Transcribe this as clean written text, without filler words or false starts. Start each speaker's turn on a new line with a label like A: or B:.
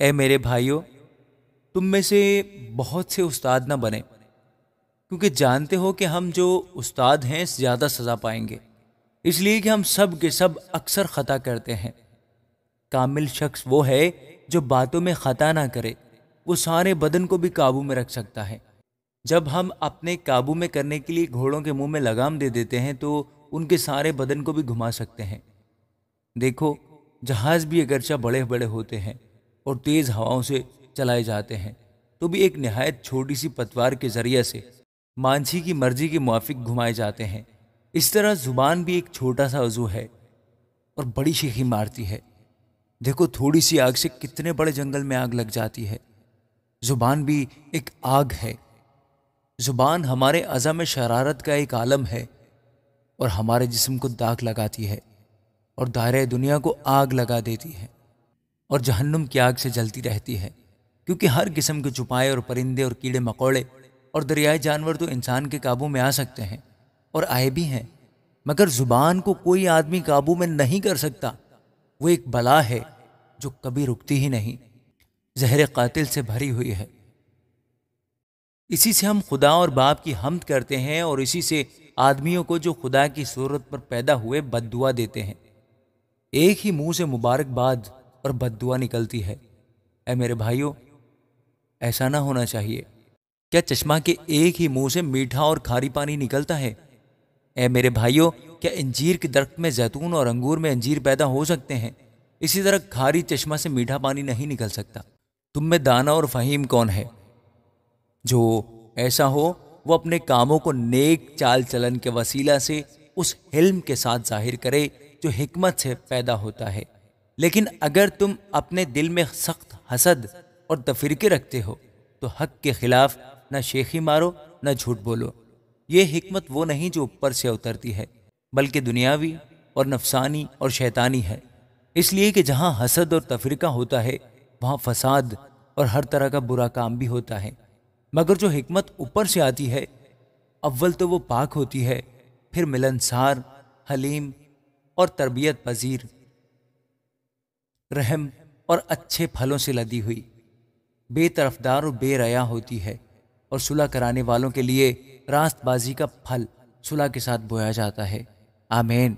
A: اے میرے بھائیو، تم میں سے بہت سے استاد نہ بنے، کیونکہ جانتے ہو کہ ہم جو استاد ہیں زیادہ سزا پائیں گے، اس لیے کہ ہم سب کے سب اکثر خطا کرتے ہیں۔ کامل شخص وہ ہے جو باتوں میں خطا نہ کرے، وہ سارے بدن کو بھی قابو میں رکھ سکتا ہے۔ جب ہم اپنے قابو میں کرنے کے لیے گھوڑوں کے منہ میں لگام دے دیتے ہیں تو ان کے سارے بدن کو بھی گھما سکتے ہیں۔ دیکھو، جہاز بھی اگرچہ بڑے بڑے ہوتے ہیں اور تیز ہواؤں سے چلائے جاتے ہیں، تو بھی ایک نہایت چھوٹی سی پتوار کے ذریعے سے مانجھی کی مرضی کے موافق گھمائے جاتے ہیں۔ اس طرح زبان بھی ایک چھوٹا سا عضو ہے اور بڑی شیخی مارتی ہے۔ دیکھو، تھوڑی سی آگ سے کتنے بڑے جنگل میں آگ لگ جاتی ہے۔ زبان بھی ایک آگ ہے۔ زبان ہمارے اعضاء میں شرارت کا ایک عالم ہے اور ہمارے جسم کو داغ لگاتی ہے اور دائرہ دنیا کو آگ لگا دیتی ہے اور جہنم کی آگ سے جلتی رہتی ہے، کیونکہ ہر قسم کے چپائے اور پرندے اور کیڑے مکوڑے اور دریائی جانور تو انسان کے قابو میں آ سکتے ہیں اور آئے بھی ہیں، مگر زبان کو کوئی آدمی قابو میں نہیں کر سکتا۔ وہ ایک بلا ہے جو کبھی رکتی ہی نہیں، زہر قاتل سے بھری ہوئی ہے۔ اسی سے ہم خدا اور باپ کی حمد کرتے ہیں اور اسی سے آدمیوں کو جو خدا کی صورت پر پیدا ہوئے بد دعا دیتے ہیں۔ ایک ہی منہ سے مبارکباد اور بد دعا نکلتی ہے۔ اے میرے بھائیو، ایسا نہ ہونا چاہیے۔ کیا چشمہ کے ایک ہی منہ سے میٹھا اور کھاری پانی نکلتا ہے؟ اے میرے بھائیو، کیا انجیر کے درخت میں زیتون اور انگور میں انجیر پیدا ہو سکتے ہیں؟ اسی طرح کھاری چشمہ سے میٹھا پانی نہیں نکل سکتا۔ تم میں دانا اور فہیم کون ہے؟ جو ایسا ہو وہ اپنے کاموں کو نیک چال چلن کے وسیلہ سے اس حلم کے ساتھ ظاہر کرے جو حکمت سے پیدا ہوتا ہے۔ لیکن اگر تم اپنے دل میں سخت حسد اور تفرقے رکھتے ہو تو حق کے خلاف نہ شیخی مارو نہ جھوٹ بولو۔ یہ حکمت وہ نہیں جو اوپر سے اترتی ہے، بلکہ دنیاوی اور نفسانی اور شیطانی ہے۔ اس لیے کہ جہاں حسد اور تفرقہ ہوتا ہے وہاں فساد اور ہر طرح کا برا کام بھی ہوتا ہے، مگر جو حکمت اوپر سے آتی ہے اول تو وہ پاک ہوتی ہے، پھر ملنسار، حلیم اور تربیت پذیر، رحم اور اچھے پھلوں سے لدی ہوئی، بے طرفدار اور بے ریا ہوتی ہے، اور صلح کرانے والوں کے لیے راست بازی کا پھل صلح کے ساتھ بویا جاتا ہے۔ آمین۔